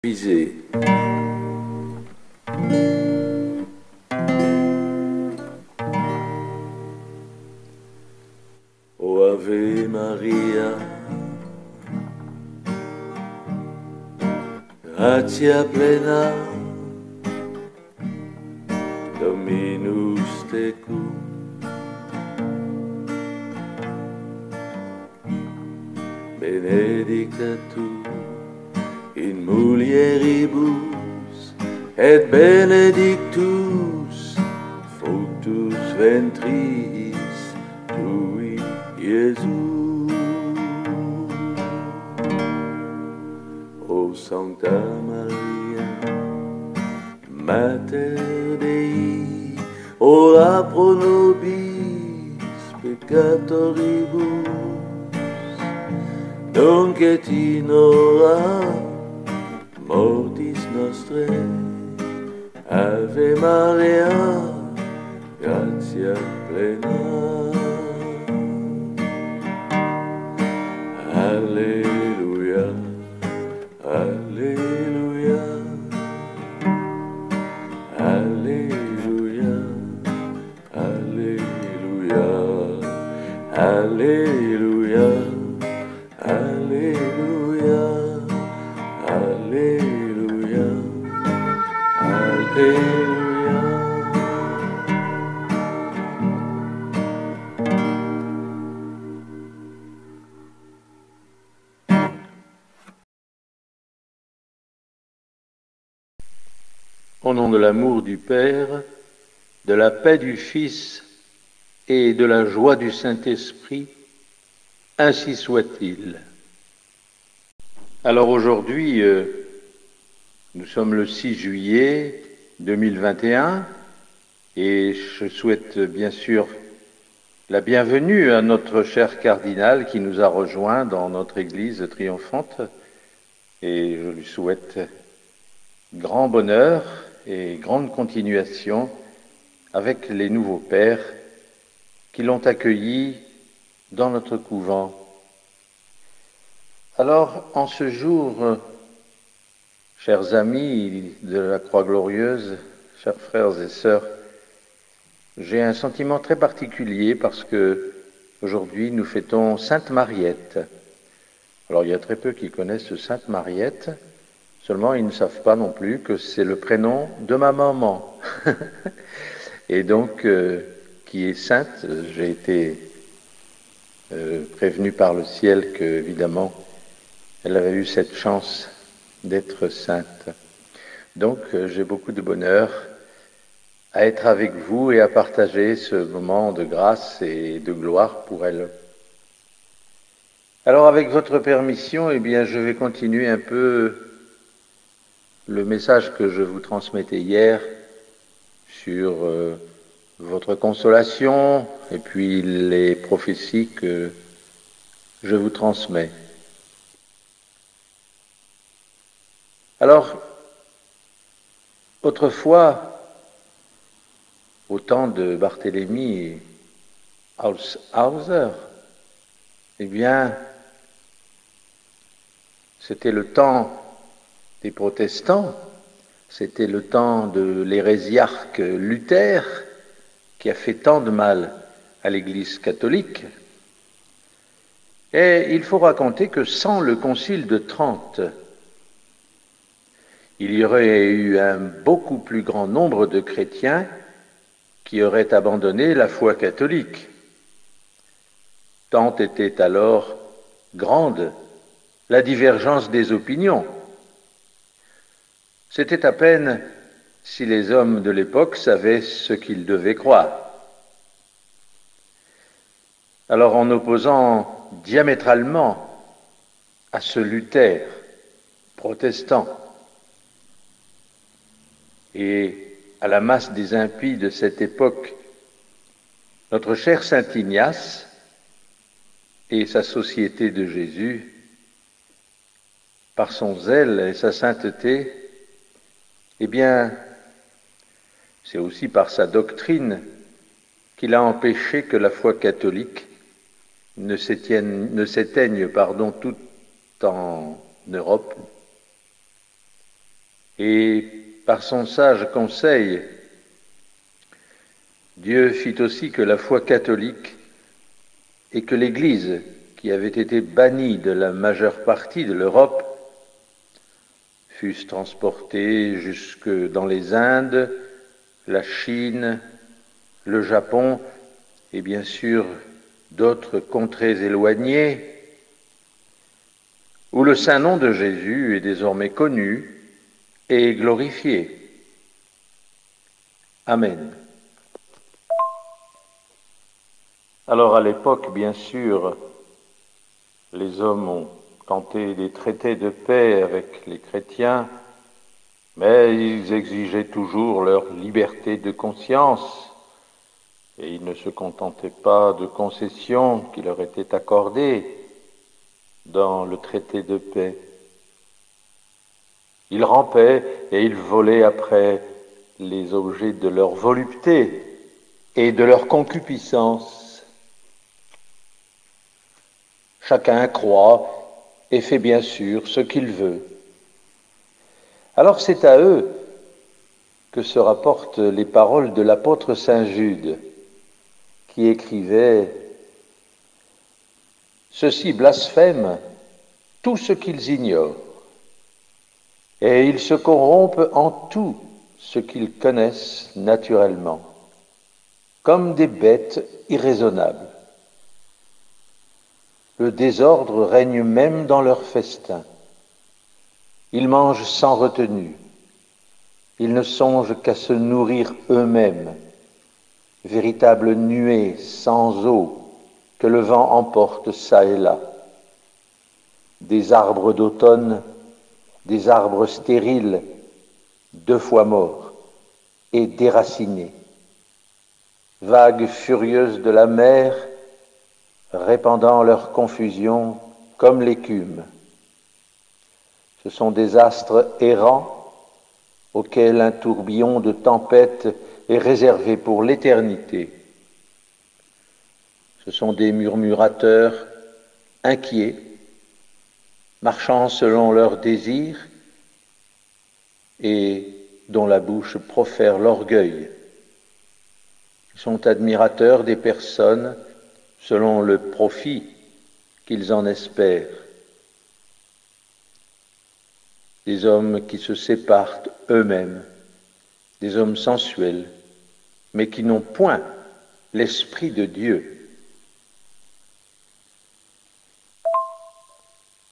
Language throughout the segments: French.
Visé. O Ave Maria, gratia plena, Dominus tecum, benedicta tu in mulieribus, et benedictus fructus ventris tui, Iesus. O Sancta Maria, Mater Dei, ora pro nobis peccatoribus, nunc et in hora mortis nostrae. Ave Maria, gratia plena. Alleluia, alleluia, alleluia, alleluia, alleluia, alleluia, alleluia, alleluia. Au nom de l'amour du Père, de la paix du Fils et de la joie du Saint-Esprit, ainsi soit-il. Alors aujourd'hui, nous sommes le 6 juillet 2021 et je souhaite bien sûr la bienvenue à notre cher cardinal qui nous a rejoints dans notre église triomphante et je lui souhaite grand bonheur et grande continuation avec les nouveaux pères qui l'ont accueilli dans notre couvent. Alors, en ce jour, chers amis de la Croix-Glorieuse, chers frères et sœurs, j'ai un sentiment très particulier parce que aujourd'hui nous fêtons Sainte Mariette. Alors, il y a très peu qui connaissent Sainte Mariette, seulement ils ne savent pas non plus que c'est le prénom de ma maman. Et donc, qui est sainte, j'ai été prévenu par le ciel que, évidemment, elle avait eu cette chance d'être sainte. Donc, j'ai beaucoup de bonheur à être avec vous et à partager ce moment de grâce et de gloire pour elle. Alors, avec votre permission, eh bien, je vais continuer un peu le message que je vous transmettais hier sur votre consolation et puis les prophéties que je vous transmets. Alors, autrefois, au temps de Barthélemy Hauser, eh bien, c'était le temps des protestants, c'était le temps de l'hérésiarque Luther qui a fait tant de mal à l'Église catholique. Et il faut raconter que sans le Concile de Trente, il y aurait eu un beaucoup plus grand nombre de chrétiens qui auraient abandonné la foi catholique. Tant était alors grande la divergence des opinions. C'était à peine si les hommes de l'époque savaient ce qu'ils devaient croire. Alors, en opposant diamétralement à ce Luther protestant et à la masse des impies de cette époque, notre cher Saint Ignace et sa Société de Jésus, par son zèle et sa sainteté, eh bien, c'est aussi par sa doctrine qu'il a empêché que la foi catholique ne s'éteigne tout en Europe Et par son sage conseil, Dieu fit aussi que la foi catholique et que l'Église, qui avait été bannie de la majeure partie de l'Europe, fussent transportées jusque dans les Indes, la Chine, le Japon et bien sûr d'autres contrées éloignées, où le saint nom de Jésus est désormais connu et glorifié. Amen. Alors à l'époque, bien sûr, les hommes ont tenté des traités de paix avec les chrétiens, mais ils exigeaient toujours leur liberté de conscience et ils ne se contentaient pas de concessions qui leur étaient accordées dans le traité de paix. Ils rampaient et ils volaient après les objets de leur volupté et de leur concupiscence. Chacun croit et fait bien sûr ce qu'il veut. Alors c'est à eux que se rapportent les paroles de l'apôtre Saint Jude, qui écrivait « Ceux-ci blasphèment tout ce qu'ils ignorent, et ils se corrompent en tout ce qu'ils connaissent naturellement, comme des bêtes irraisonnables. Le désordre règne même dans leurs festins. Ils mangent sans retenue. Ils ne songent qu'à se nourrir eux-mêmes, véritables nuées sans eau que le vent emporte çà et là. Des arbres d'automne, des arbres stériles, 2 fois morts et déracinés. Vagues furieuses de la mer, répandant leur confusion comme l'écume. Ce sont des astres errants auxquels un tourbillon de tempête est réservé pour l'éternité. Ce sont des murmurateurs inquiets, marchant selon leurs désirs et dont la bouche profère l'orgueil. Ils sont admirateurs des personnes selon le profit qu'ils en espèrent. Des hommes qui se séparent eux-mêmes, des hommes sensuels, mais qui n'ont point l'Esprit de Dieu.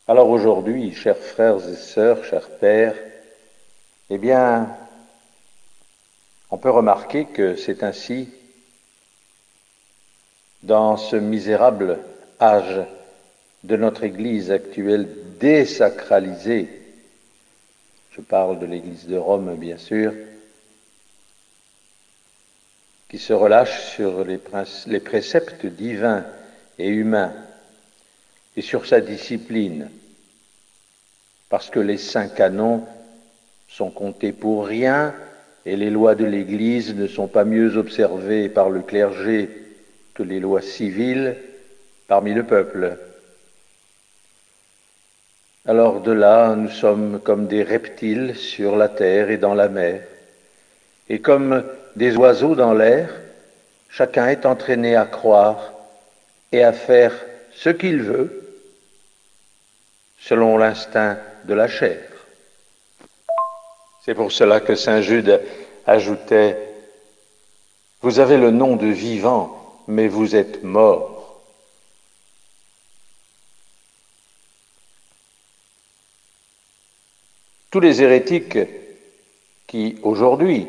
Alors aujourd'hui, chers frères et sœurs, chers pères, eh bien, on peut remarquer que c'est ainsi, dans ce misérable âge de notre Église actuelle désacralisée, je parle de l'Église de Rome, bien sûr, qui se relâche sur les préceptes divins et humains et sur sa discipline, parce que les saints canons sont comptés pour rien et les lois de l'Église ne sont pas mieux observées par le clergé que les lois civiles parmi le peuple. Alors de là, nous sommes comme des reptiles sur la terre et dans la mer. Et comme des oiseaux dans l'air, chacun est entraîné à croire et à faire ce qu'il veut, selon l'instinct de la chair. C'est pour cela que saint Jude ajoutait « Vous avez le nom de vivant, mais vous êtes morts. » Tous les hérétiques qui, aujourd'hui,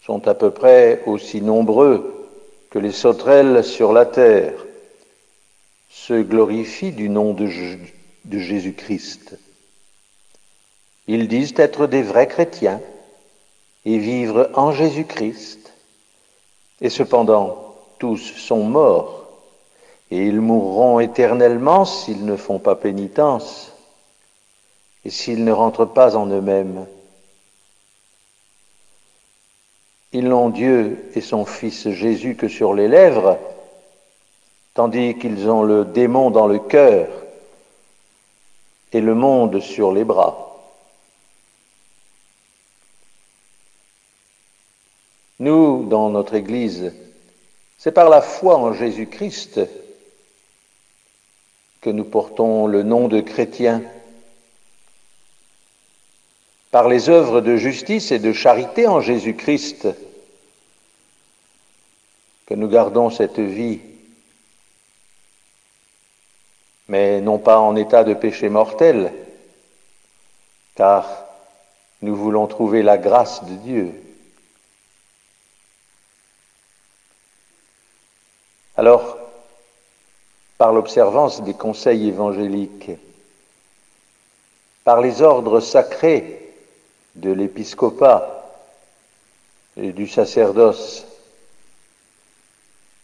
sont à peu près aussi nombreux que les sauterelles sur la terre, se glorifient du nom de Jésus-Christ. Ils disent être des vrais chrétiens et vivre en Jésus-Christ, et cependant tous sont morts, et ils mourront éternellement s'ils ne font pas pénitence et s'ils ne rentrent pas en eux-mêmes. Ils n'ont Dieu et son Fils Jésus que sur les lèvres, tandis qu'ils ont le démon dans le cœur et le monde sur les bras. Nous, dans notre Église, c'est par la foi en Jésus-Christ que nous portons le nom de chrétiens. Par les œuvres de justice et de charité en Jésus-Christ que nous gardons cette vie, mais non pas en état de péché mortel, car nous voulons trouver la grâce de Dieu. Alors, par l'observance des conseils évangéliques, par les ordres sacrés de l'épiscopat et du sacerdoce,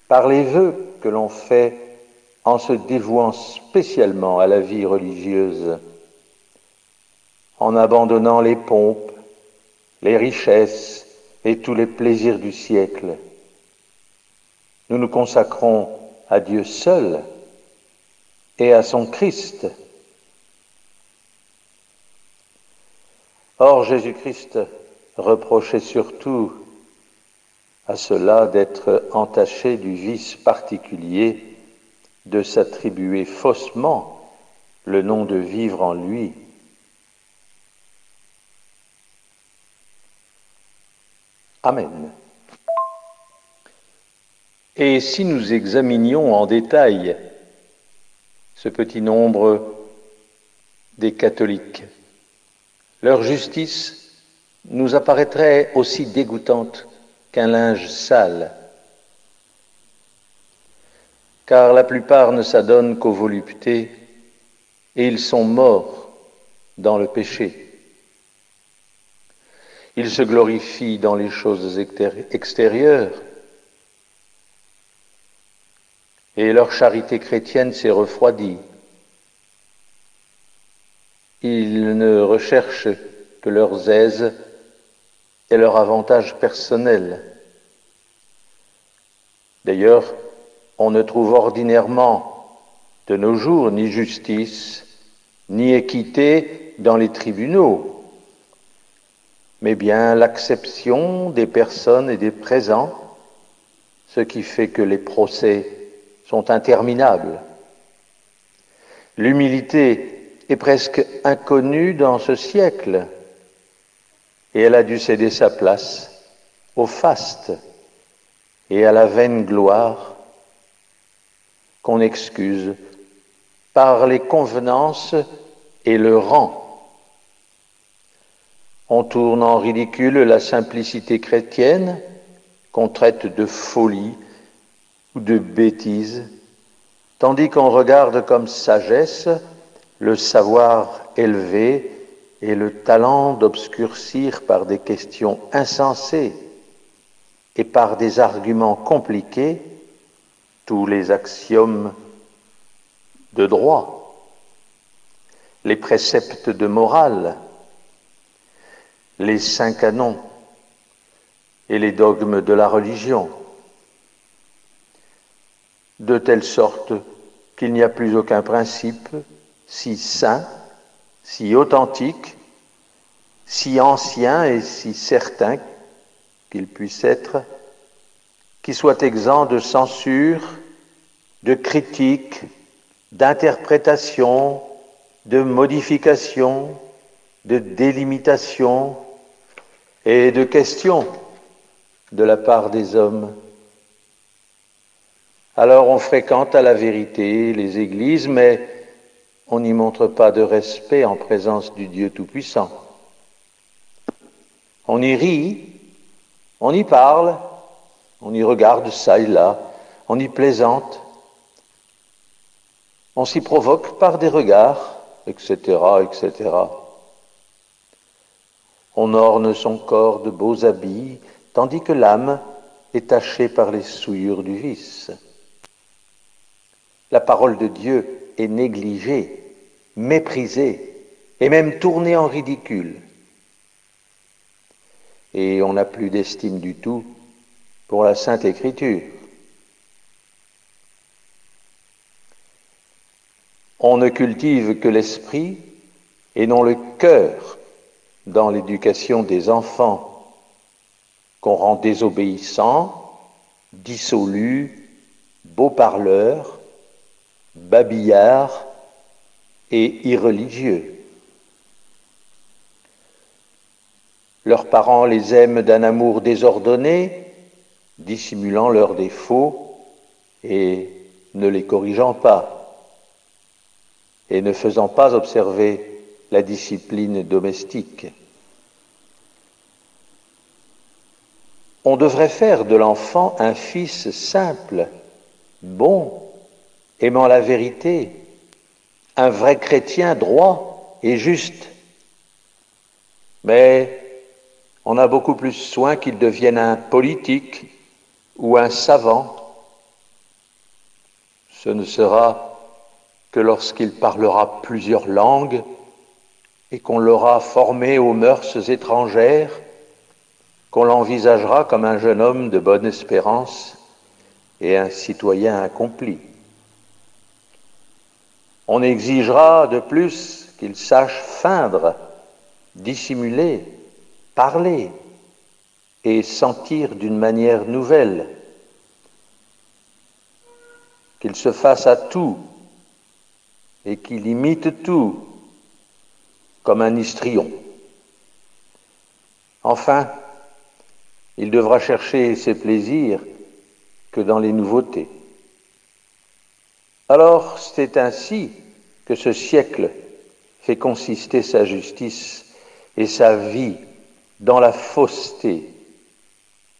par les vœux que l'on fait en se dévouant spécialement à la vie religieuse, en abandonnant les pompes, les richesses et tous les plaisirs du siècle, nous nous consacrons à Dieu seul et à son Christ. Or, Jésus-Christ reprochait surtout à cela d'être entaché du vice particulier de s'attribuer faussement le nom de vivre en lui. Amen. Et si nous examinions en détail ce petit nombre des catholiques, leur justice nous apparaîtrait aussi dégoûtante qu'un linge sale, car la plupart ne s'adonnent qu'aux voluptés et ils sont morts dans le péché. Ils se glorifient dans les choses extérieures et leur charité chrétienne s'est refroidie. Ils ne recherchent que leurs aises et leur avantage personnel. D'ailleurs, on ne trouve ordinairement de nos jours ni justice, ni équité dans les tribunaux, mais bien l'acception des personnes et des présents, ce qui fait que les procès sont interminables. L'humilité est presque inconnue dans ce siècle, et elle a dû céder sa place au faste et à la vaine gloire qu'on excuse par les convenances et le rang. On tourne en ridicule la simplicité chrétienne qu'on traite de folie ou de bêtise, tandis qu'on regarde comme sagesse le savoir élevé et le talent d'obscurcir par des questions insensées et par des arguments compliqués tous les axiomes de droit, les préceptes de morale, les saints canons et les dogmes de la religion, de telle sorte qu'il n'y a plus aucun principe si saint, si authentique, si ancien et si certain qu'il puisse être, qui soit exempt de censure, de critique, d'interprétation, de modification, de délimitation et de questions de la part des hommes. Alors on fréquente à la vérité les églises, mais on n'y montre pas de respect en présence du Dieu Tout-Puissant. On y rit, on y parle, on y regarde ça et là, on y plaisante, on s'y provoque par des regards, etc., etc. On orne son corps de beaux habits, tandis que l'âme est tachée par les souillures du vice. La parole de Dieu est négligée, méprisée et même tournée en ridicule. Et on n'a plus d'estime du tout pour la Sainte Écriture. On ne cultive que l'esprit et non le cœur dans l'éducation des enfants. qu'on rend désobéissants, dissolus, beaux parleurs, babillards et irreligieux. Leurs parents les aiment d'un amour désordonné, dissimulant leurs défauts et ne les corrigeant pas, et ne faisant pas observer la discipline domestique. On devrait faire de l'enfant un fils simple, bon, aimant la vérité, un vrai chrétien droit et juste. Mais on a beaucoup plus soin qu'il devienne un politique ou un savant. Ce ne sera que lorsqu'il parlera plusieurs langues et qu'on l'aura formé aux mœurs étrangères qu'on l'envisagera comme un jeune homme de bonne espérance et un citoyen accompli. On exigera de plus qu'il sache feindre, dissimuler, parler et sentir d'une manière nouvelle, qu'il se fasse à tout et qu'il imite tout comme un histrion. Enfin, il devra chercher ses plaisirs que dans les nouveautés. Alors, c'est ainsi que ce siècle fait consister sa justice et sa vie dans la fausseté,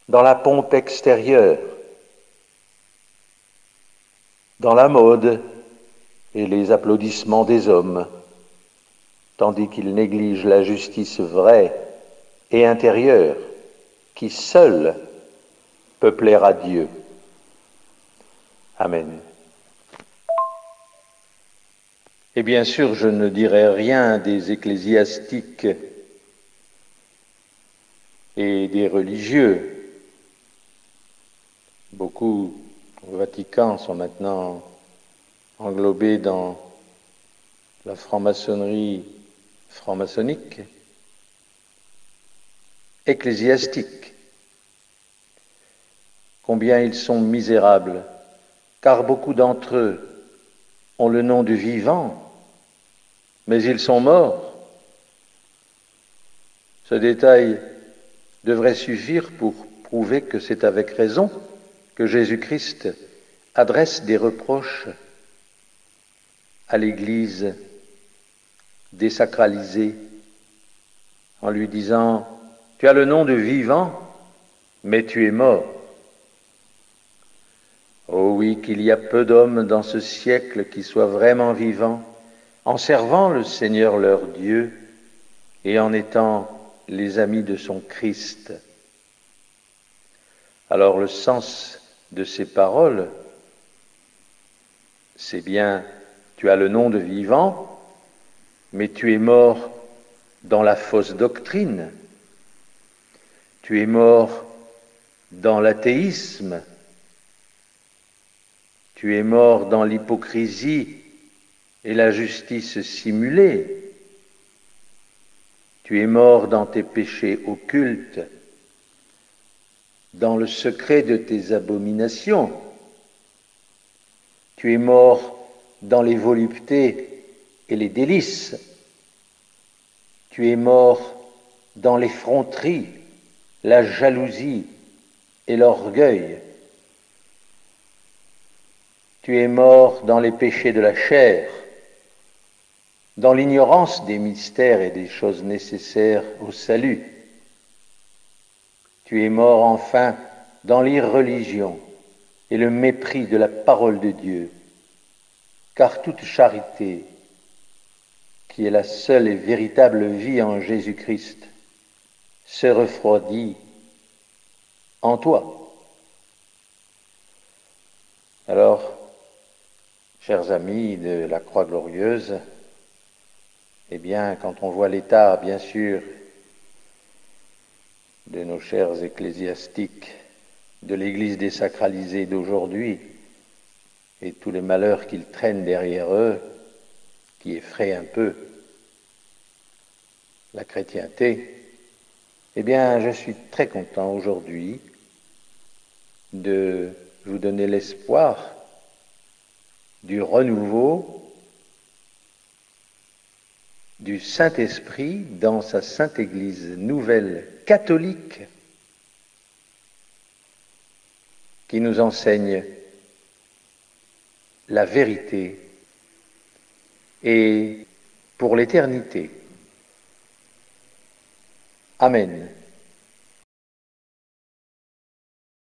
dans la pompe extérieure, dans la mode et les applaudissements des hommes, tandis qu'il néglige la justice vraie et intérieure, qui seule peut plaire à Dieu. Amen. Et bien sûr, je ne dirai rien des ecclésiastiques et des religieux. Beaucoup au Vatican sont maintenant englobés dans la franc-maçonnerie franc-maçonnique, ecclésiastique. Combien ils sont misérables, car beaucoup d'entre eux ont le nom du vivant, mais ils sont morts. Ce détail devrait suffire pour prouver que c'est avec raison que Jésus-Christ adresse des reproches à l'Église désacralisée en lui disant « Tu as le nom de vivant, mais tu es mort. » Oh oui, qu'il y a peu d'hommes dans ce siècle qui soient vraiment vivants, en servant le Seigneur leur Dieu et en étant les amis de son Christ. Alors le sens de ces paroles, c'est bien « Tu as le nom de vivant, mais tu es mort dans la fausse doctrine. Tu es mort dans l'athéisme. Tu es mort dans l'hypocrisie et la justice simulée. Tu es mort dans tes péchés occultes, dans le secret de tes abominations. Tu es mort dans les voluptés et les délices. Tu es mort dans l'effronterie, la jalousie et l'orgueil. Tu es mort dans les péchés de la chair, dans l'ignorance des mystères et des choses nécessaires au salut. Tu es mort enfin dans l'irreligion et le mépris de la parole de Dieu, car toute charité, qui est la seule et véritable vie en Jésus-Christ, se refroidit en toi. Alors, chers amis de la Croix Glorieuse, eh bien, quand on voit l'état, bien sûr, de nos chers ecclésiastiques, de l'Église désacralisée d'aujourd'hui, et tous les malheurs qu'ils traînent derrière eux, qui effraient un peu la chrétienté, Eh bien, je suis très content aujourd'hui de vous donner l'espoir du renouveau du Saint-Esprit dans sa Sainte Église nouvelle catholique qui nous enseigne la vérité et pour l'éternité. Amen.